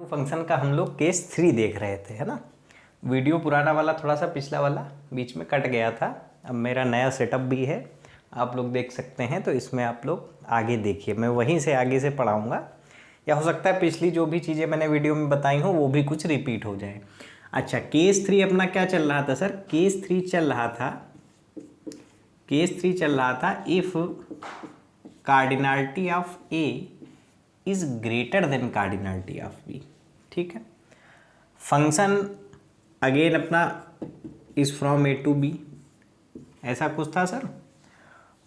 Function का हम लोग केस 3 देख रहे थे, है ना। वीडियो पुराना वाला थोड़ा सा पिछला वाला बीच में कट गया था। अब मेरा नया सेटअप भी है, आप लोग देख सकते हैं, तो इसमें आप लोग आगे देखिए, मैं वहीं से आगे से पढ़ाऊँगा, या हो सकता है पिछली जो भी चीज़ें मैंने वीडियो में बताई हूँ वो भी कुछ रिपीट हो जाए। अच्छा, केस 3 अपना क्या चल रहा था सर? केस 3 चल रहा था if cardinality of A is greater than cardinality of B. ठीक है, फंक्शन अगेन अपना is from A to B, ऐसा कुछ था सर।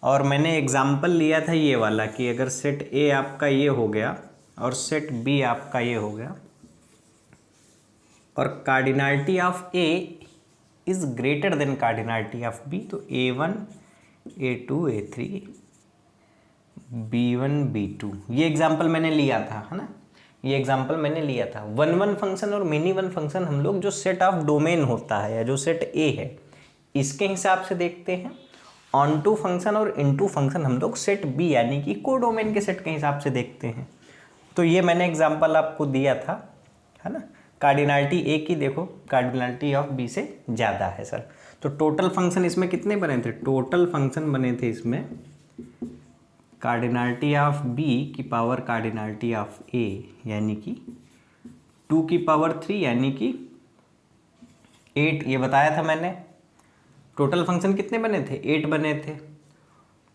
और मैंने एग्जाम्पल लिया था ये वाला कि अगर सेट ए आपका ये हो गया और सेट बी आपका ये हो गया और cardinality of A is greater than cardinality of B, तो A1 A2 A3 B1 B2, ये एग्जाम्पल मैंने लिया था, है ना। ये एग्जाम्पल मैंने लिया था। वन फंक्शन और मिनी वन फंक्शन हम लोग जो सेट ऑफ डोमेन होता है या जो सेट ए है इसके हिसाब से देखते हैं। ऑन टू फंक्शन और इनटू फंक्शन हम लोग सेट बी यानी कि को डोमेन के सेट के हिसाब से देखते हैं। तो ये मैंने एग्जाम्पल आपको दिया था, है ना। कार्डिनलिटी ए की देखो, कार्डिनलिटी ऑफ बी से ज़्यादा है सर। तो टोटल फंक्शन इसमें कितने बने थे? टोटल फंक्शन बने थे इसमें कार्डिनलिटी ऑफ बी की पावर कार्डिनलिटी ऑफ ए यानी कि 2 की पावर 3 यानी कि 8, ये बताया था मैंने। टोटल फंक्शन कितने बने थे? 8 बने थे।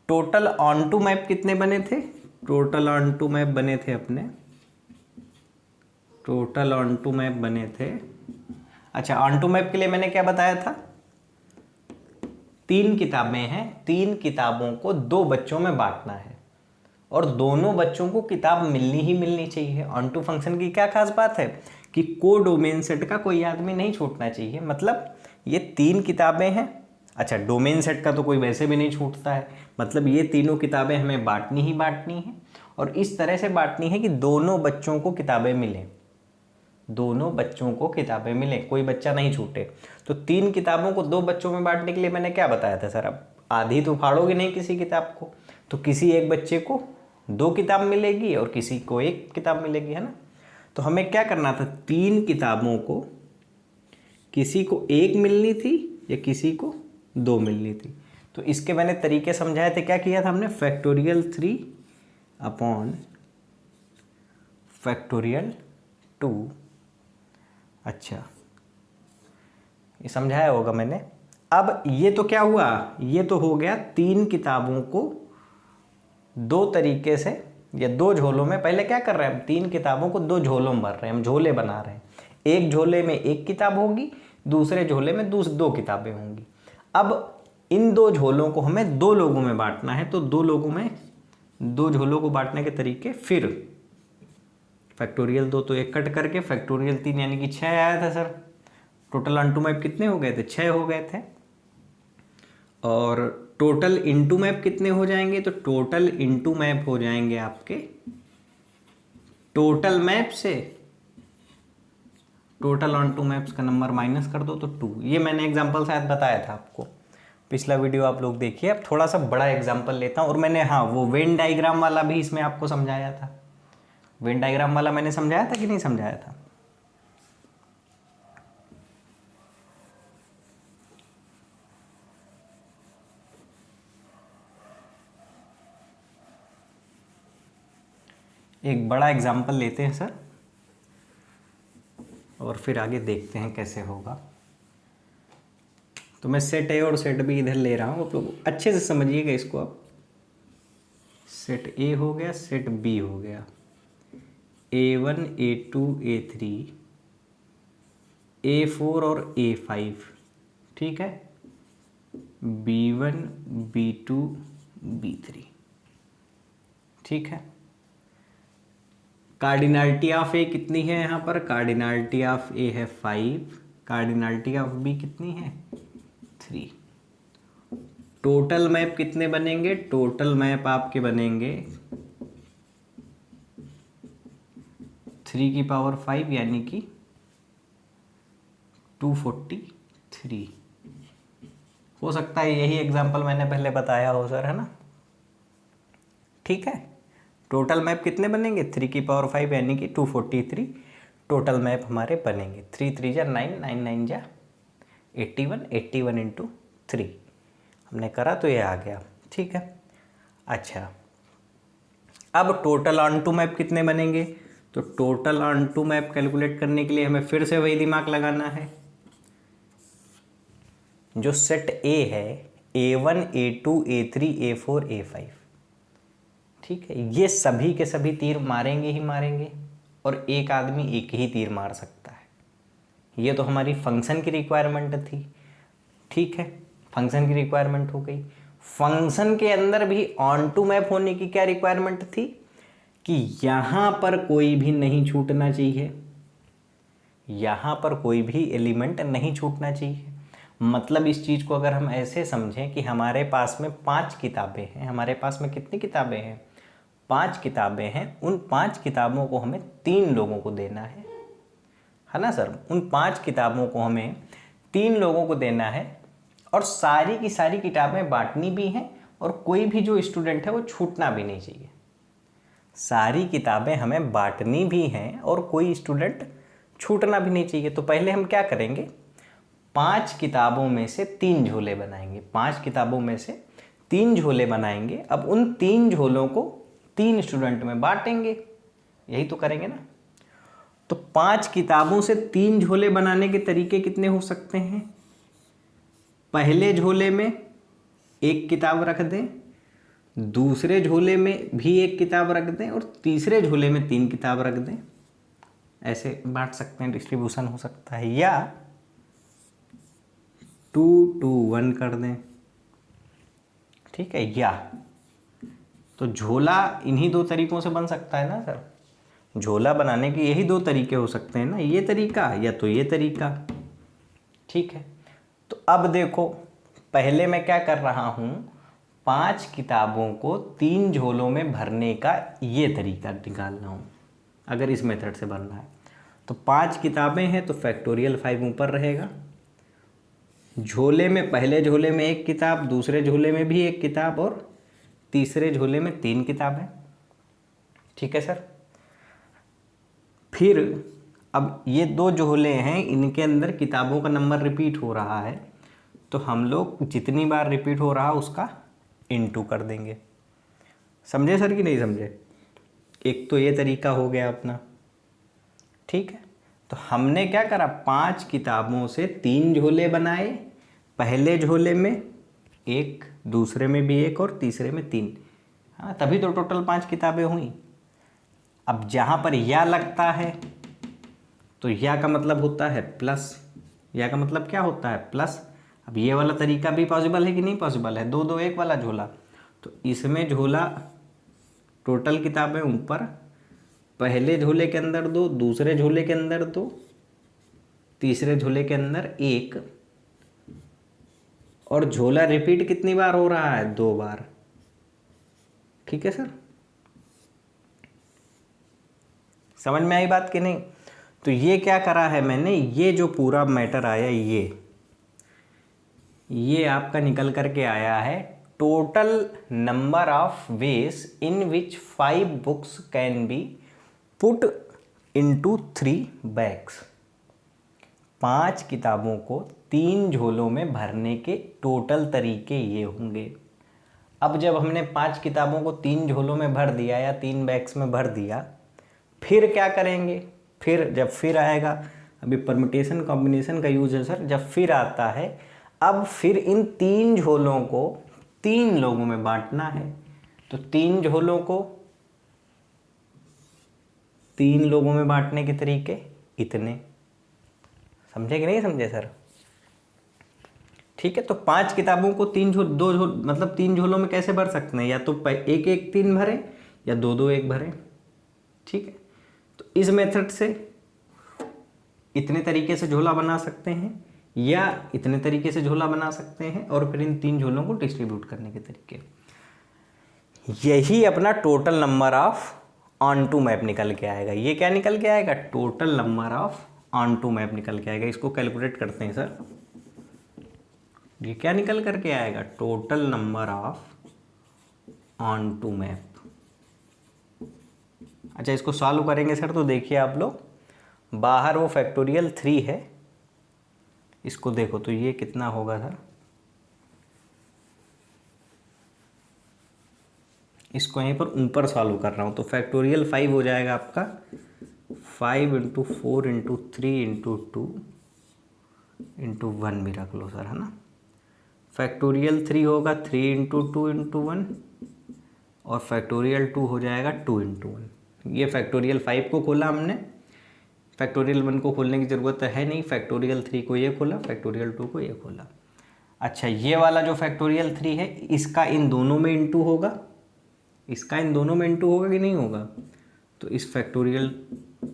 टोटल ऑन टू मैप कितने बने थे? टोटल ऑन टू मैप बने थे अपने, टोटल ऑन टू मैप बने थे। अच्छा, ऑन टू मैप के लिए मैंने क्या बताया था? 3 किताबें हैं, 3 किताबों को 2 बच्चों में बांटना है और दोनों बच्चों को किताब मिलनी ही मिलनी चाहिए। ऑन टू फंक्शन की क्या खास बात है कि को डोमेन सेट का कोई आदमी नहीं छूटना चाहिए। मतलब ये 3 किताबें हैं। अच्छा, डोमेन सेट का तो कोई वैसे भी नहीं छूटता है। मतलब ये तीनों किताबें हमें बांटनी ही बांटनी है और इस तरह से बांटनी है कि दोनों बच्चों को किताबें मिलें, दोनों बच्चों को किताबें मिलें, कोई बच्चा नहीं छूटे। तो 3 किताबों को 2 बच्चों में बांटने के लिए मैंने क्या बताया था सर? अब आधी तो फाड़ोगे नहीं किसी किताब को, तो किसी एक बच्चे को 2 किताब मिलेगी और किसी को 1 किताब मिलेगी, है ना। तो हमें क्या करना था? 3 किताबों को किसी को 1 मिलनी थी या किसी को 2 मिलनी थी। तो इसके मैंने तरीके समझाए थे। क्या किया था हमने? Factorial 3 upon factorial 2। अच्छा, ये समझाया होगा मैंने। अब ये तो क्या हुआ? ये तो हो गया 3 किताबों को 2 तरीके से या 2 झोलों में। पहले क्या कर रहे हैं हम? 3 किताबों को 2 झोलों में भर रहे हैं, हम झोले बना रहे हैं। एक झोले में 1 किताब होगी, दूसरे झोले में 2 किताबें होंगी। अब इन 2 झोलों को हमें 2 लोगों में बांटना है, तो 2 लोगों में 2 झोलों को बांटने के तरीके, फिर फैक्टोरियल 2 तो 1 कट करके फैक्टोरियल 3 यानी कि 6 आया था sir. Total onto map कितने हो गए थे? 6 हो गए थे। और टोटल इनटू मैप कितने हो जाएंगे? तो टोटल इनटू मैप हो जाएंगे आपके, टोटल मैप से टोटल ऑन टू मैप्स का नंबर माइनस कर दो तो 2। ये मैंने एग्जांपल शायद बताया था आपको, पिछला वीडियो आप लोग देखिए। अब थोड़ा सा बड़ा एग्जांपल लेता हूँ और मैंने वो वेन डायग्राम वाला भी इसमें आपको समझाया था। वेन डायग्राम वाला मैंने समझाया था कि नहीं समझाया था? एक बड़ा एग्जाम्पल लेते हैं सर और फिर आगे देखते हैं कैसे होगा। तो मैं सेट ए और सेट बी इधर ले रहा हूँ, आप लोग अच्छे से समझिएगा इसको। आप सेट ए हो गया, सेट बी हो गया, A1 A2 A3 A4 और A5, ठीक है, B1 B2 B3, ठीक है। कार्डिनलिटी ऑफ ए कितनी है यहाँ पर? कार्डिनलिटी ऑफ ए है 5, कार्डिनलिटी ऑफ बी कितनी है? 3। टोटल मैप कितने बनेंगे? टोटल मैप आपके बनेंगे 3 की पावर 5 यानी कि 243। हो सकता है यही एग्जाम्पल मैंने पहले बताया हो सर, है ना। ठीक है, टोटल मैप कितने बनेंगे? 3 की पावर 5 यानी कि 243। टोटल मैप हमारे बनेंगे। 3 3 जा 9, 9 9 जा 81, 81 इंटू 3 हमने करा तो ये आ गया। ठीक है, अच्छा अब टोटल ऑन टू मैप कितने बनेंगे? तो total onto map calculate करने के लिए हमें फिर से वही दिमाग लगाना है। जो सेट ए है A1 A2 A3 A4 A5, ठीक है, ये सभी के सभी तीर मारेंगे ही मारेंगे और एक आदमी एक ही तीर मार सकता है। ये तो हमारी फंक्शन की रिक्वायरमेंट थी। ठीक है, फंक्शन की रिक्वायरमेंट हो गई। फंक्शन के अंदर भी ऑन टू मैप होने की क्या रिक्वायरमेंट थी कि यहाँ पर कोई भी नहीं छूटना चाहिए, यहाँ पर कोई भी एलिमेंट नहीं छूटना चाहिए। मतलब इस चीज़ को अगर हम ऐसे समझें कि हमारे पास में 5 किताबें हैं, हमारे पास में कितनी किताबें हैं? 5 किताबें हैं। उन 5 किताबों को हमें 3 लोगों को देना है ना सर? उन 5 किताबों को हमें 3 लोगों को देना है और सारी की सारी किताबें बांटनी भी हैं और कोई भी जो स्टूडेंट है वो छूटना भी नहीं चाहिए। सारी किताबें हमें बांटनी भी हैं और कोई स्टूडेंट छूटना भी नहीं चाहिए। तो पहले हम क्या करेंगे? 5 किताबों में से 3 झोले बनाएंगे। 5 किताबों में से 3 झोले बनाएंगे। अब उन 3 झोलों को 3 स्टूडेंट में बांटेंगे, यही तो करेंगे ना। तो 5 किताबों से 3 झोले बनाने के तरीके कितने हो सकते हैं? पहले झोले में एक किताब रख दें, दूसरे झोले में भी एक किताब रख दें और तीसरे झोले में 3 किताब रख दें। ऐसे बांट सकते हैं, डिस्ट्रीब्यूशन हो सकता है। या 2 2 1 कर दें, ठीक है। या तो झोला इन्हीं 2 तरीकों से बन सकता है ना सर। झोला बनाने के यही 2 तरीके हो सकते हैं ना, ये तरीका या तो ये तरीका। ठीक है, तो अब देखो पहले मैं क्या कर रहा हूँ, 5 किताबों को 3 झोलों में भरने का ये तरीका निकाल रहा हूँ। अगर इस मेथड से भरना है तो 5 किताबें हैं तो फैक्टोरियल 5 ऊपर रहेगा। झोले में पहले झोले में एक किताब, दूसरे झोले में भी एक किताब और तीसरे झोले में 3 किताबें। ठीक है सर। फिर अब ये 2 झोले हैं, इनके अंदर किताबों का नंबर रिपीट हो रहा है तो हम लोग जितनी बार रिपीट हो रहा उसका इनटू कर देंगे। समझे सर कि नहीं समझे? एक तो ये तरीका हो गया अपना। ठीक है, तो हमने क्या करा, 5 किताबों से 3 झोले बनाए। पहले झोले में एक, दूसरे में भी एक और तीसरे में 3। हाँ, तभी तो टोटल 5 किताबें हुई। अब जहाँ पर या लगता है तो या का मतलब होता है प्लस। या का मतलब क्या होता है? प्लस। अब ये वाला तरीका भी पॉसिबल है कि नहीं पॉसिबल है? 2 2 1 वाला झोला, तो इसमें झोला टोटल किताबें ऊपर, पहले झोले के अंदर 2, दूसरे झोले के अंदर 2, तीसरे झोले के अंदर 1 और झोला रिपीट कितनी बार हो रहा है? 2 बार। ठीक है सर, समझ में आई बात कि नहीं? तो ये क्या करा है मैंने, ये जो पूरा मैटर आया ये आपका निकल करके आया है total number of ways in which 5 books can be put into 3 bags. 5 किताबों को 3 झोलों में भरने के टोटल तरीके ये होंगे। अब जब हमने 5 किताबों को 3 झोलों में भर दिया या 3 बैग्स में भर दिया, फिर क्या करेंगे? फिर जब फिर आएगा, अभी परम्यूटेशन कॉम्बिनेशन का यूज है सर, जब फिर आता है, अब फिर इन 3 झोलों को 3 लोगों में बांटना है। तो 3 झोलों को 3 लोगों में बांटने के तरीके इतने। समझे कि नहीं समझे सर? ठीक है, तो 5 किताबों को 3 झोलों में कैसे भर सकते हैं? या तो 1 1 3 भरें या 2 2 1 भरें। ठीक है, तो इस मेथड से इतने तरीके से झोला बना सकते हैं या इतने तरीके से झोला बना सकते हैं और फिर इन 3 झोलों को डिस्ट्रीब्यूट करने के तरीके। यही अपना total number of onto map निकल के आएगा। ये क्या निकल के आएगा? Total number of onto map निकल के आएगा। इसको कैलकुलेट करते हैं सर। ये क्या निकल करके आएगा? Total number of onto map. अच्छा, इसको सॉल्व करेंगे सर तो देखिए आप लोग, बाहर वो फैक्टोरियल 3 है, इसको देखो तो ये कितना होगा सर, इसको यहीं पर ऊपर सॉल्व कर रहा हूँ तो फैक्टोरियल 5 हो जाएगा आपका 5 इंटू 4 इंटू 3 इंटू 2 इंटू 1 भी रख लो सर, है ना। फैक्टोरियल 3 होगा 3 इंटू 2 इंटू 1 और फैक्टोरियल 2 हो जाएगा 2 इंटू 1। ये फैक्टोरियल 5 को खोला हमने, फैक्टोरियल 1 को खोलने की ज़रूरत है नहीं, फैक्टोरियल 3 को ये खोला, फैक्टोरियल 2 को ये खोला। अच्छा, ये वाला जो फैक्टोरियल 3 है इसका इन दोनों में इंटू होगा, इसका इन दोनों में इंटू होगा कि नहीं होगा, तो इस फैक्टोरियल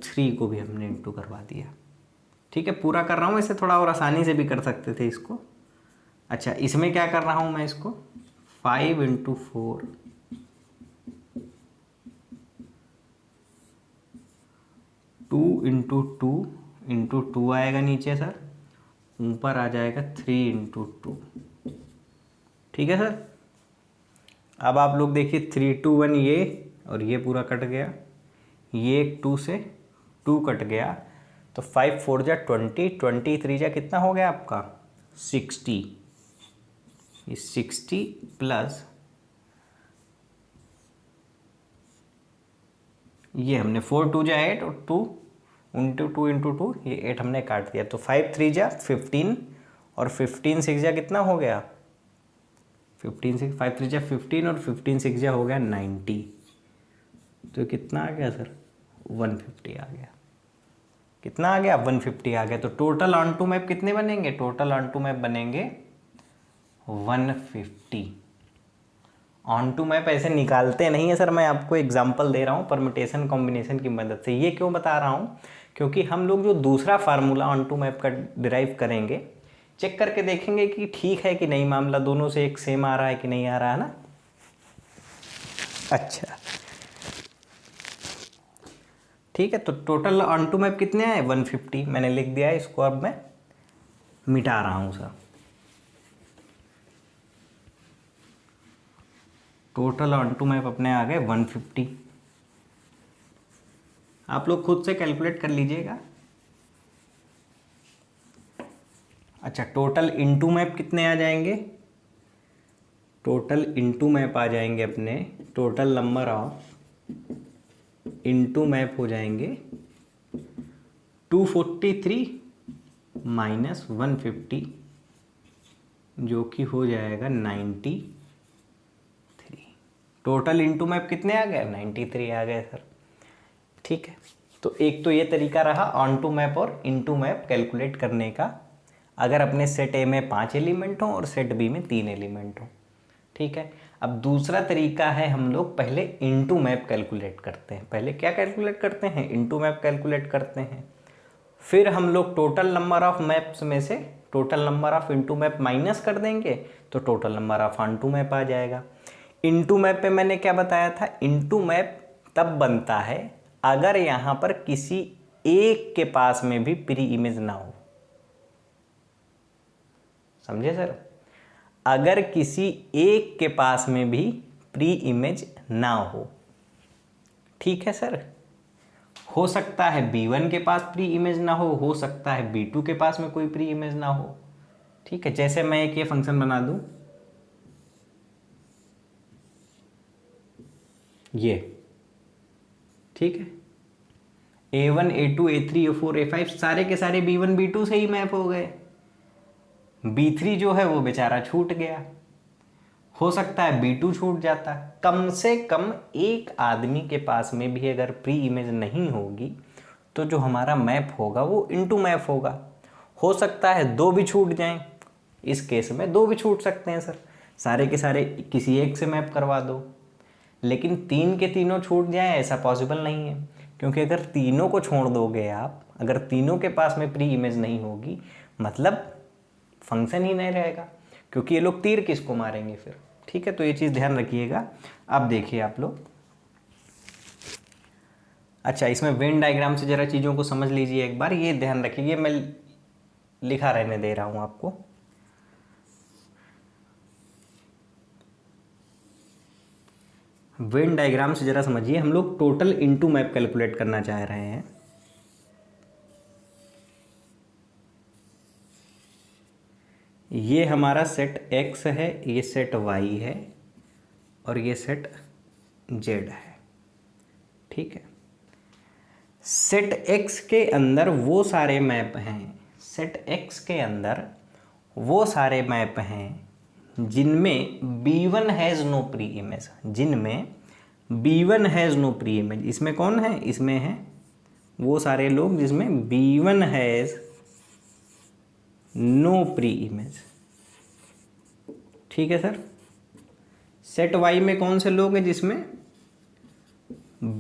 3 को भी हमने इंटू करवा दिया। ठीक है, पूरा कर रहा हूँ, इसे थोड़ा और आसानी से भी कर सकते थे इसको। अच्छा, इसमें क्या कर रहा हूँ मैं, इसको 5 इंटू 4 2 इंटू 2 इंटू 2 आएगा नीचे सर, ऊपर आ जाएगा 3 इंटू 2। ठीक है सर। अब आप लोग देखिए 3 2 1 ये और ये पूरा कट गया, ये 2 से 2 कट गया, तो 5 4 जा 20, 23 जा कितना हो गया आपका 60। ये 60 प्लस ये हमने 4 2 जा 8 और 2 इंटू 2 इंटू 2 ये 8 हमने काट दिया, तो 5 3 जा 15 और 15 6 जा कितना हो गया 15 6 5 3 जा 15 और 15 6 जा हो गया 90। तो कितना आ गया सर 150 आ गया। कितना आ गया 150 आ गया। तो टोटल ऑन टू मैप कितने बनेंगे, टोटल ऑन टू मैप बनेंगे 150। ऑन टू मैप ऐसे निकालते नहीं है सर, मैं आपको एग्जांपल दे रहा हूँ परम्यूटेशन कॉम्बिनेशन की मदद से। ये क्यों बता रहा हूँ, क्योंकि हम लोग जो दूसरा फार्मूला ऑन टू मैप का डिराइव करेंगे, चेक करके देखेंगे कि ठीक है कि नहीं, मामला दोनों से एक सेम आ रहा है कि नहीं आ रहा है ना। अच्छा ठीक है, तो टोटल ऑन टू मैप कितने आए 150 मैंने लिख दिया है, इसको अब मैं मिटा रहा हूँ sir. Total onto map अपने आ गए 150। आप लोग खुद से कैलकुलेट कर लीजिएगा। अच्छा, टोटल इनटू मैप कितने आ जाएंगे, टोटल इनटू मैप आ जाएंगे अपने, total number of into map हो जाएंगे 243 माइनस 150 जो कि हो जाएगा 93। टोटल इनटू मैप कितने आ गए 93 आ गए सर। ठीक है, तो एक तो ये तरीका रहा ऑन टू मैप और इनटू मैप कैलकुलेट करने का, अगर अपने सेट ए में 5 एलिमेंट हों और सेट बी में 3 एलिमेंट हों। ठीक है, अब दूसरा तरीका है, हम लोग पहले इनटू मैप कैलकुलेट करते हैं। पहले क्या कैलकुलेट करते हैं, इनटू मैप कैलकुलेट करते हैं, फिर हम लोग टोटल नंबर ऑफ मैप्स में से total number of into map minus कर देंगे तो total number of onto map आ जाएगा। इनटू मैप पे मैंने क्या बताया था, इनटू मैप तब बनता है अगर यहाँ पर किसी एक के पास में भी प्री इमेज ना हो। समझे सर, अगर किसी एक के पास में भी प्री इमेज ना हो। ठीक है सर, हो सकता है B1 के पास प्री इमेज ना हो सकता है B2 के पास में कोई प्री इमेज ना हो। ठीक है, जैसे मैं एक ये फंक्शन बना दूं, ये ठीक है, A1 A2 A3 A4 A5 सारे के सारे B1 B2 से ही मैप हो गए, B3 जो है वो बेचारा छूट गया। हो सकता है B2 छूट जाता। कम से कम एक आदमी के पास में भी अगर प्री इमेज नहीं होगी तो जो हमारा मैप होगा वो इनटू मैप होगा। हो सकता है 2 भी छूट जाएं, इस केस में 2 भी छूट सकते हैं सर, सारे के सारे किसी एक से मैप करवा दो। लेकिन 3 के तीनों छूट जाएं ऐसा पॉसिबल नहीं है, क्योंकि अगर तीनों को छोड़ दोगे आप, अगर तीनों के पास में प्री इमेज नहीं होगी मतलब फंक्शन ही नहीं रहेगा, क्योंकि ये लोग तीर किसको मारेंगे फिर। ठीक है, तो ये चीज़ ध्यान रखिएगा। अब देखिए आप लोग, अच्छा इसमें वेन डायग्राम से ज़रा चीज़ों को समझ लीजिए एक बार, ये ध्यान रखिए, मैं लिखा रहने दे रहा हूँ आपको। वेन डायग्राम से ज़रा समझिए, हम लोग टोटल इनटू मैप कैलकुलेट करना चाह रहे हैं। ये हमारा सेट x है, ये सेट y है और ये सेट z है। ठीक है, सेट x के अंदर वो सारे मैप हैं, सेट x के अंदर वो सारे मैप हैं जिनमें B1 has no pre image, जिनमें B1 has no pre image. इसमें कौन है? इसमें है वो सारे लोग जिसमें B1 has no pre image. ठीक है सर। सेट Y में कौन से लोग हैं जिसमें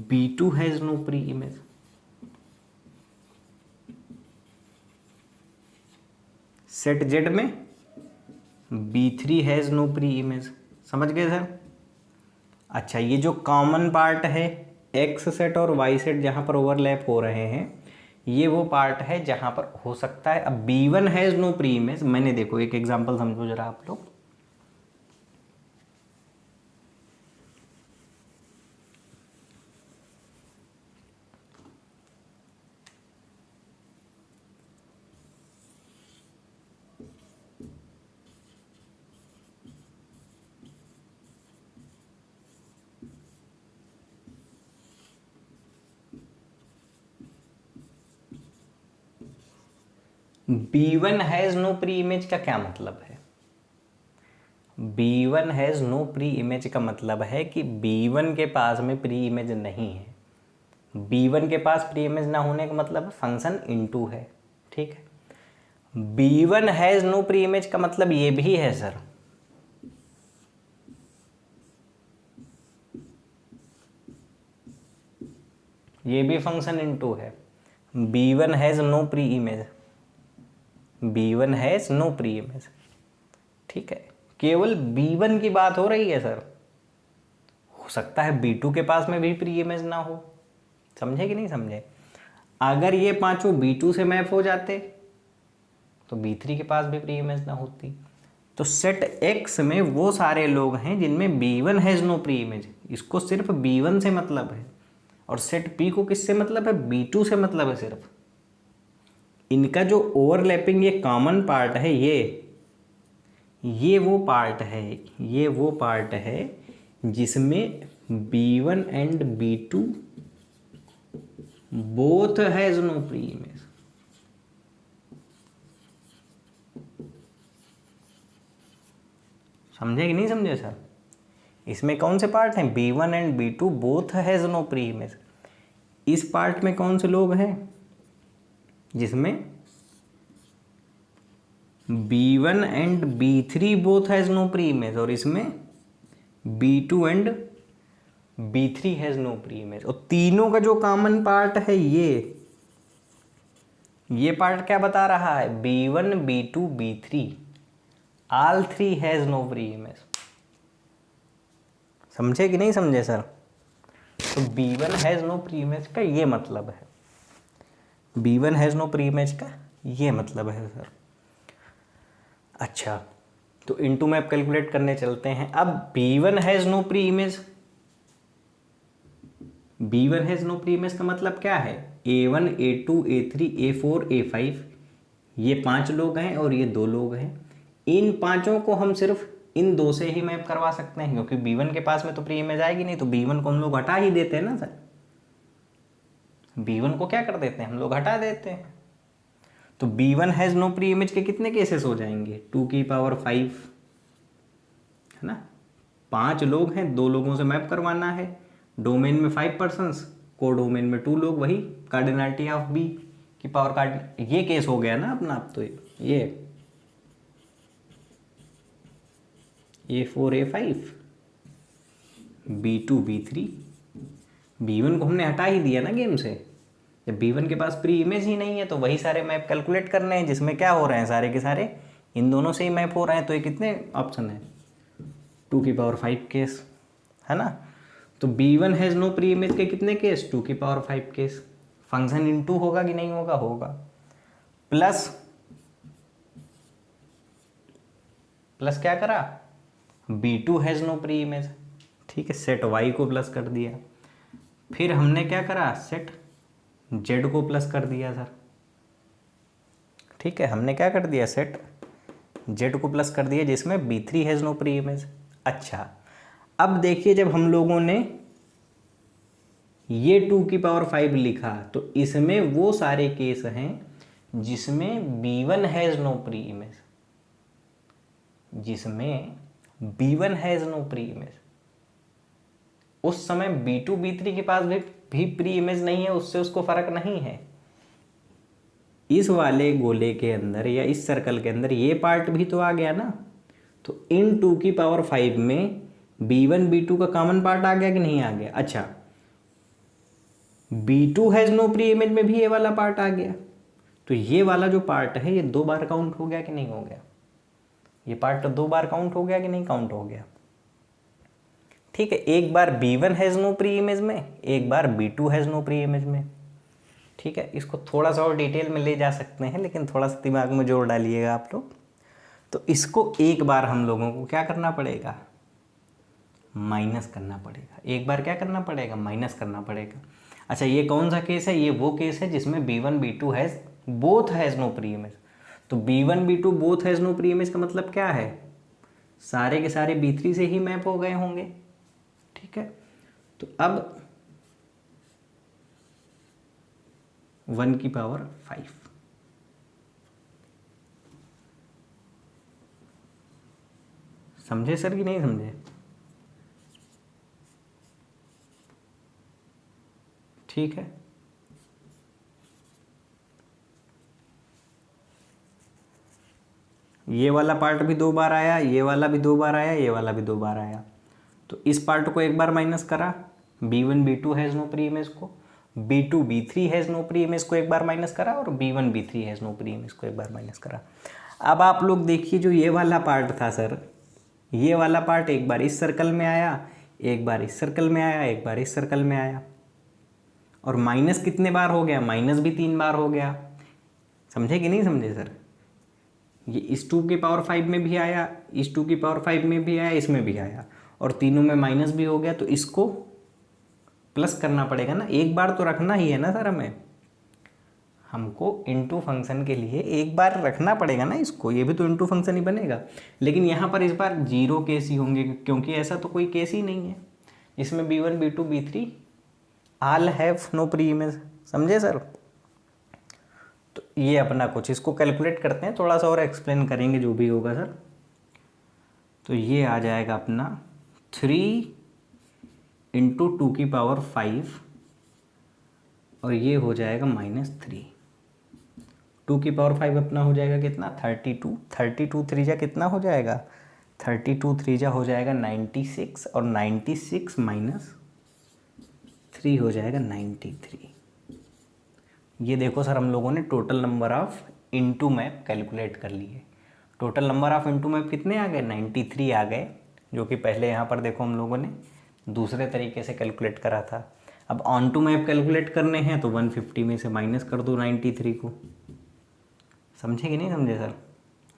B2 has no pre image. Set Z में B3 has no pre image. समझ गए सर? अच्छा, ये जो कॉमन पार्ट है X सेट और Y सेट जहाँ पर ओवरलैप हो रहे हैं, ये वो पार्ट है जहाँ पर हो सकता है। अब B1 has no pre image, मैंने देखो एक एग्जांपल समझो जरा आप लोग। B1 has no pre image का क्या मतलब है? B1 has no pre image का मतलब है कि B1 के पास में प्री इमेज नहीं है। B1 के पास प्री इमेज ना होने का मतलब फंक्शन इनटू है। ठीक है, B1 has no pre image का मतलब ये भी है सर, ये भी फंक्शन इनटू है। B1 has no pre image, B1 has no pre image. ठीक है, केवल B1 की बात हो रही है सर, हो सकता है B2 के पास में भी प्री इमेज ना हो। समझे कि नहीं समझे? अगर ये पांचों B2 से मैप हो जाते तो B3 के पास भी प्री इमेज ना होती। तो सेट X में वो सारे लोग हैं जिनमें B1 has no pre image, इसको सिर्फ B1 से मतलब है। और सेट P को किससे मतलब है? B2 से मतलब है सिर्फ। इनका जो ओवरलैपिंग ये कॉमन पार्ट है, ये वो पार्ट है, ये वो पार्ट है जिसमें B1 and B2 both has no pre image. समझे कि नहीं समझे सर? इसमें कौन से पार्ट हैं? B1 and B2 both has no pre image. इस पार्ट में कौन से लोग हैं? जिसमें B1 and B3 both has no pre image, और इसमें B2 and B3 has no pre image. और तीनों का जो कॉमन पार्ट है ये पार्ट क्या बता रहा है? B1 B2 B3 all three has no pre image. समझे कि नहीं समझे सर? तो B1 has no pre image का ये मतलब है, B1 has no pre image का ये मतलब है सर। अच्छा, तो इनटू मैप कैलकुलेट करने चलते हैं। अब B1 has no pre image, B1 has no pre image का मतलब क्या है? A1 A2 A3 A4 A5 ये 5 लोग हैं और ये 2 लोग हैं। इन पांचों को हम सिर्फ इन 2 से ही मैप करवा सकते हैं, क्योंकि B1 के पास में तो प्री इमेज आएगी नहीं, तो B1 को हम लोग हटा ही देते हैं ना सर। B1 को क्या कर देते हैं हम लोग? हटा देते हैं। तो B1 has no pre image के कितने केसेस हो जाएंगे? 2 की पावर 5 है ना। 5 लोग हैं, 2 लोगों से मैप करवाना है। डोमेन में 5 पर्सन्स, को डोमेन में 2 लोग, वही कार्डिनलिटी ऑफ B की पावर कार्ड। ये केस हो गया ना अपना। अब तो ये A4 A5 B2 B3 B1 को हमने हटा ही दिया ना गेम से। जब B1 के पास प्री इमेज ही नहीं है तो वही सारे मैप कैलकुलेट करने हैं जिसमें क्या हो रहे हैं? सारे के सारे इन दोनों से ही मैप हो रहे हैं। तो ये कितने ऑप्शन है? 2 की पावर 5 केस है ना। तो B1 has no pre image के कितने केस? 2 की पावर 5 केस। फंक्शन इनटू होगा कि नहीं होगा? होगा। प्लस क्या करा? B2 has no pre image. ठीक है, सेट Y को प्लस कर दिया। फिर हमने क्या करा? सेट Z को प्लस कर दिया सर। ठीक है, हमने क्या कर दिया? सेट जेड को प्लस कर दिया जिसमें B3 has no pre image. अच्छा, अब देखिए जब हम लोगों ने ये 2 की पावर 5 लिखा तो इसमें वो सारे केस हैं जिसमें B1 has no pre image, जिसमें B1 has no pre image. उस समय B2 B3 के पास भी प्री इमेज नहीं है, उससे उसको फर्क नहीं है। इस वाले गोले के अंदर या इस सर्कल के अंदर ये पार्ट भी तो आ गया ना, तो इन 2 की पावर 5 में B1 B2 का कॉमन पार्ट आ गया कि नहीं आ गया। अच्छा, B2 has no pre image में भी ये वाला पार्ट आ गया, तो ये वाला जो पार्ट है ये 2 बार काउंट हो गया कि नहीं हो गया। ये पार्ट 2 बार काउंट हो गया कि नहीं काउंट हो गया। ठीक है, एक बार B1 has no pre image में, एक बार B2 has no pre image में। ठीक है, इसको थोड़ा सा और डिटेल में ले जा सकते हैं, लेकिन थोड़ा सा दिमाग में जोर डालिएगा आप लोग। तो इसको एक बार हम लोगों को क्या करना पड़ेगा, माइनस करना पड़ेगा। एक बार क्या करना पड़ेगा, माइनस करना पड़ेगा। अच्छा, ये कौन सा केस है, ये वो केस है जिसमें B1 B2 has both has no pre image. तो B1 B2 बोथ हैज़ नो प्री इमेज का मतलब क्या है, सारे के सारे B3 से ही मैप हो गए होंगे। ठीक है, तो अब 1 की पावर 5, समझे सर कि नहीं समझे। ठीक है, ये वाला पार्ट भी 2 बार आया, ये वाला भी 2 बार आया, ये वाला भी 2 बार आया। तो इस पार्ट को एक बार माइनस करा, B1 B2 has no pre image को, B2 B3 has no pre image को एक बार माइनस करा, और B1 B3 has no pre image को एक बार माइनस करा। अब आप लोग देखिए जो ये वाला पार्ट था सर, ये वाला पार्ट एक बार इस सर्कल में आया, एक बार इस सर्कल में आया, एक बार इस सर्कल में आया, और माइनस कितने बार हो गया, माइनस भी 3 बार हो गया। समझे कि नहीं समझे सर। ये इस 2 की पावर 5 में भी आया, इस 2 की पावर 5 में भी आया, इसमें भी आया, और तीनों में माइनस भी हो गया। तो इसको प्लस करना पड़ेगा ना, एक बार तो रखना ही है ना सर, हमको इनटू फंक्शन के लिए एक बार रखना पड़ेगा ना इसको, ये भी तो इनटू फंक्शन ही बनेगा। लेकिन यहाँ पर इस बार 0 केस ही होंगे, क्योंकि ऐसा तो कोई केस ही नहीं है इसमें B1 B2 B3 all have no pre image. समझे सर। तो ये अपना कुछ इसको कैलकुलेट करते हैं, थोड़ा सा और एक्सप्लेन करेंगे जो भी होगा सर। तो ये आ जाएगा अपना 3 इंटू 2 की पावर 5, और ये हो जाएगा -3। 2 की पावर 5 अपना हो जाएगा कितना, 32। 32 3 कितना हो जाएगा, 32 3 हो जाएगा 96, और 96 माइनस 3 हो जाएगा 93। ये देखो सर, हम लोगों ने total number of into map calculate कर लिए। Total number of into map कितने आ गए, 93 आ गए, जो कि पहले यहाँ पर देखो हम लोगों ने दूसरे तरीके से कैलकुलेट करा था। अब ऑन टू मैप कैलकुलेट करने हैं तो 150 में से माइनस कर दो 93 को। समझे कि नहीं समझे सर।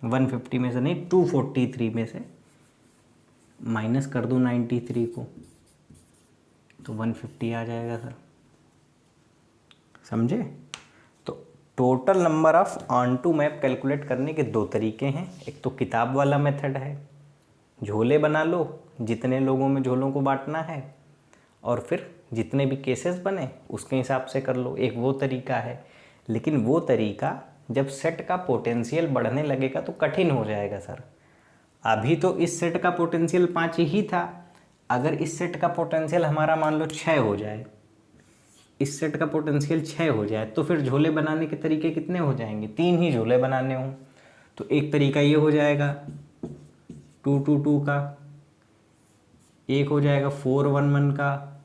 150 में से नहीं, 243 में से माइनस कर दो 93 को, तो 150 आ जाएगा सर। समझे। तो total number of onto map calculate करने के 2 तरीके हैं। एक तो किताब वाला मेथड है, झोले बना लो, जितने लोगों में झोलों को बांटना है, और फिर जितने भी केसेस बने उसके हिसाब से कर लो। एक वो तरीका है, लेकिन वो तरीका जब सेट का पोटेंशियल बढ़ने लगेगा तो कठिन हो जाएगा सर। अभी तो इस सेट का पोटेंशियल 5 ही था, अगर इस सेट का पोटेंशियल हमारा मान लो 6 हो जाए, इस सेट का पोटेंशियल 6 हो जाए, तो फिर झोले बनाने के तरीके कितने हो जाएंगे, 3 ही झोले बनाने हों। तो एक तरीका ये हो जाएगा 2 2 2 का, एक हो जाएगा 4 1 1 का,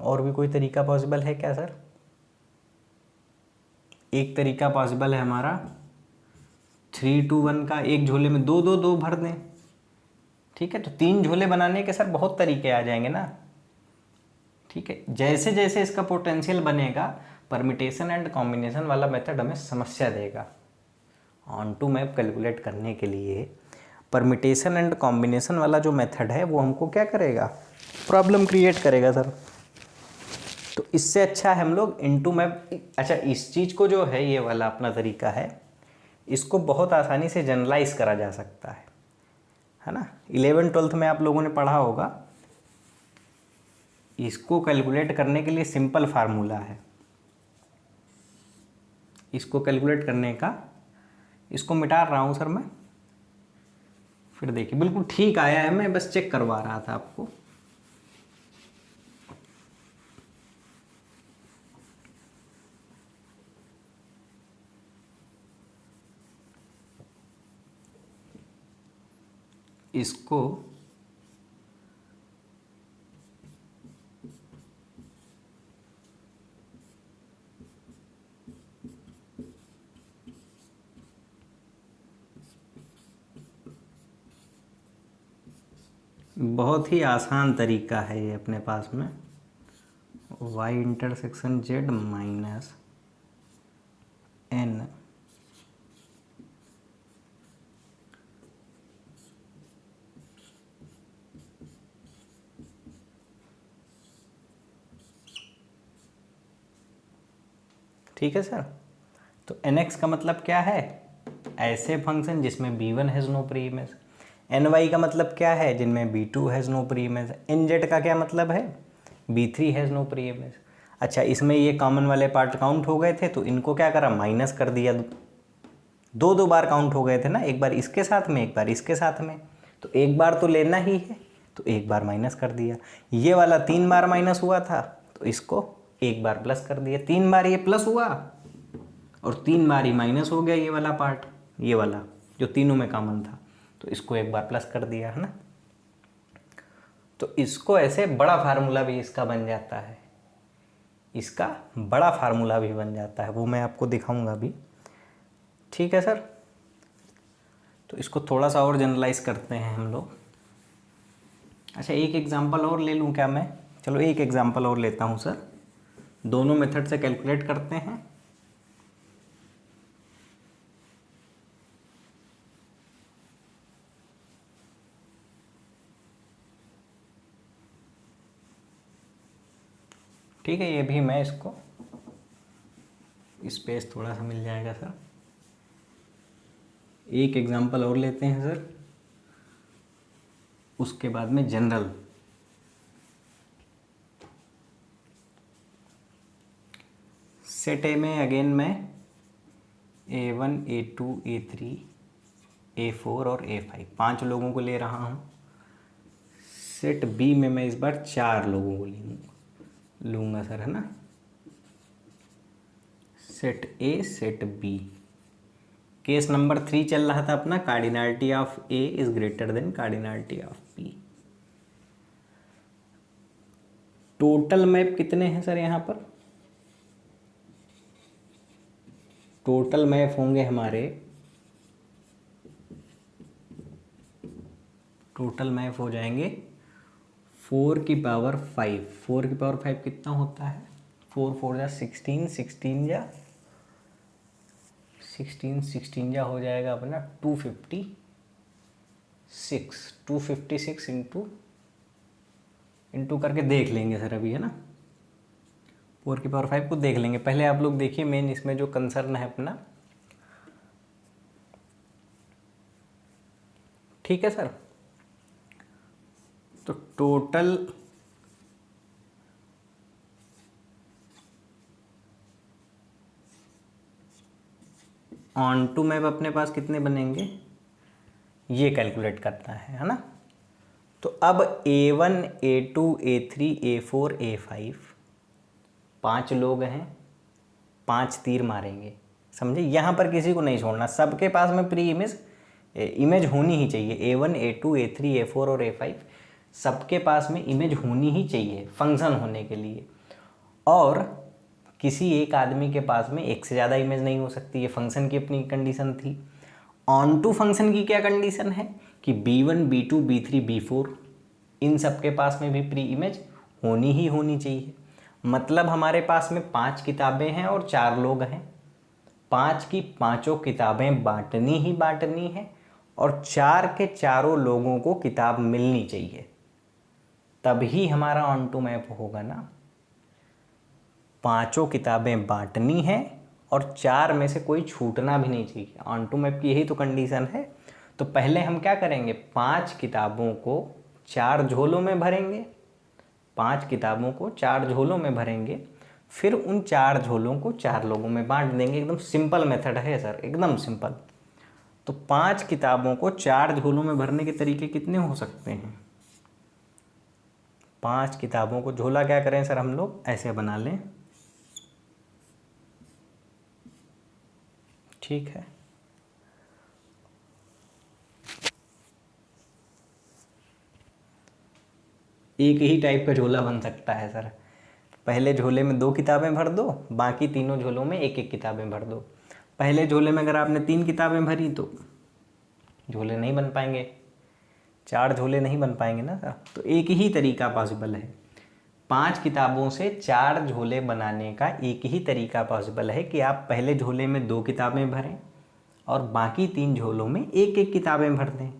और भी कोई तरीका पॉसिबल है क्या सर। एक तरीका पॉसिबल है हमारा 3 2 1 का, एक झोले में 2 2 2 भर दें। ठीक है, तो 3 झोले बनाने के सर बहुत तरीके आ जाएंगे ना। ठीक है, जैसे जैसे इसका पोटेंशियल बनेगा, परमिटेशन एंड कॉम्बिनेशन वाला मेथड हमें समस्या देगा। ऑन टू मैप कैलकुलेट करने के लिए परमिटेशन एंड कॉम्बिनेशन वाला जो मेथड है वो हमको क्या करेगा, प्रॉब्लम क्रिएट करेगा सर। तो इससे अच्छा है हम लोग इनटू मैप। अच्छा, इस चीज़ को जो है, ये वाला अपना तरीका है, इसको बहुत आसानी से जनरलाइज करा जा सकता है ना। 11th-12th में आप लोगों ने पढ़ा होगा। इसको कैलकुलेट करने के लिए सिंपल फार्मूला है, इसको कैलकुलेट करने का, इसको मिटा रहा हूँ सर मैं, फिर देखिए बिल्कुल ठीक आया है, मैं बस चेक करवा रहा था आपको। इसको बहुत ही आसान तरीका है ये अपने पास में, y intersection z minus n ठीक है सर। तो nx का मतलब क्या है, ऐसे फंक्शन जिसमें b1 has no pre image. ny का मतलब क्या है, जिनमें b2 has no pre image. nz का क्या मतलब है, b3 has no pre image. अच्छा, इसमें ये कॉमन वाले पार्ट काउंट हो गए थे तो इनको क्या करा, माइनस कर दिया। दो दो बार काउंट हो गए थे ना, एक बार इसके साथ में एक बार इसके साथ में, तो एक बार तो लेना ही है, तो एक बार माइनस कर दिया। ये वाला 3 बार माइनस हुआ था तो इसको एक बार प्लस कर दिया। 3 बार ये प्लस हुआ और 3 बार ही माइनस हो गया ये वाला पार्ट, ये वाला जो तीनों में कॉमन था, तो इसको एक बार प्लस कर दिया, है ना। तो इसको ऐसे बड़ा फार्मूला भी इसका बन जाता है, इसका बड़ा फार्मूला भी बन जाता है, वो मैं आपको दिखाऊंगा अभी। ठीक है सर। तो इसको थोड़ा सा और जनरलाइज करते हैं हम लोग। अच्छा, एक एग्जांपल और ले लूँ क्या मैं, चलो एक एग्जांपल और लेता हूँ सर, दोनों मेथड से कैलकुलेट करते हैं। ठीक है, ये भी मैं इसको स्पेस थोड़ा सा मिल जाएगा सर। एक एग्जांपल और लेते हैं सर, उसके बाद में जनरल। सेट ए में अगेन मैं A1 A2 A3 A4 और A5 5 लोगों को ले रहा हूँ। सेट बी में मैं इस बार 4 लोगों को लूँगा सर, है ना। Set A set B, case number 3 चल रहा था अपना, cardinality of A is greater than cardinality of B. Total map कितने हैं सर यहाँ पर, टोटल मैप होंगे हमारे, टोटल मैप हो जाएंगे 4 की पावर 5। 4 की पावर 5 कितना होता है, 4 4 जा 16, 16 जा हो जाएगा अपना 256 इंटू करके देख लेंगे सर अभी, है ना। 4 की पावर 5 को देख लेंगे। पहले आप लोग देखिए मेन इसमें जो कंसर्न है अपना, ठीक है सर। तो टोटल ऑन टू मैप अपने पास कितने बनेंगे, ये कैलकुलेट करना है ना। तो अब A1 A2 A3 A4 A5 5 लोग हैं, 5 तीर मारेंगे, समझे। यहाँ पर किसी को नहीं छोड़ना, सबके पास में प्री इमेज होनी ही चाहिए। A1 A2 A3 A4 और A5 सबके पास में इमेज होनी ही चाहिए फंक्शन होने के लिए, और किसी एक आदमी के पास में एक से ज़्यादा इमेज नहीं हो सकती। ये फंक्शन की अपनी कंडीशन थी। ऑन टू फंक्शन की क्या कंडीशन है कि B1 B2 B3 B4 इन सब के पास में भी प्री इमेज होनी ही होनी चाहिए। मतलब हमारे पास में 5 किताबें हैं और 4 लोग हैं, 5 की पांचों किताबें बांटनी ही बांटनी है, और 4 के चारों लोगों को किताब मिलनी चाहिए, तभी हमारा ऑन टू मैप होगा ना। पांचों किताबें बांटनी है और 4 में से कोई छूटना भी नहीं चाहिए। ऑन टू मैप की यही तो कंडीशन है। तो पहले हम क्या करेंगे, 5 किताबों को 4 झोलों में भरेंगे, 5 किताबों को 4 झोलों में भरेंगे, फिर उन 4 झोलों को 4 लोगों में बांट देंगे। एकदम सिंपल मेथड है सर, एकदम सिंपल। तो 5 किताबों को 4 झोलों में भरने के तरीके कितने हो सकते हैं? 5 किताबों को झोला क्या करें सर, हम लोग ऐसे बना लें, ठीक है। एक ही टाइप का झोला बन सकता है सर। पहले झोले में 2 किताबें भर दो, बाकी तीनों झोलों में एक एक किताबें भर दो। पहले झोले में अगर आपने 3 किताबें भरी तो झोले नहीं बन पाएंगे, 4 झोले नहीं बन पाएंगे ना सर। तो एक ही तरीका पॉसिबल है, 5 किताबों से 4 झोले बनाने का एक ही तरीका पॉसिबल है कि आप पहले झोले में 2 किताबें भरें और बाकी 3 झोलों में एक एक किताबें भर दें।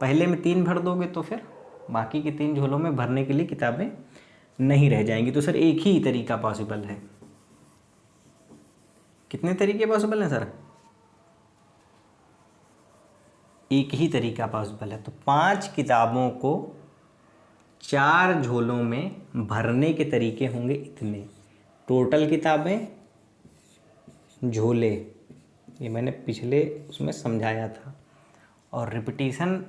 पहले में 3 भर दोगे तो फिर बाकी के 3 झोलों में भरने के लिए किताबें नहीं रह जाएंगी। तो सर एक ही तरीका पॉसिबल है। कितने तरीके पॉसिबल हैं सर? एक ही तरीका पॉसिबल है। तो 5 किताबों को 4 झोलों में भरने के तरीके होंगे इतने। टोटल किताबें, झोले, ये मैंने पिछले उसमें समझाया था। और रिपीटिशन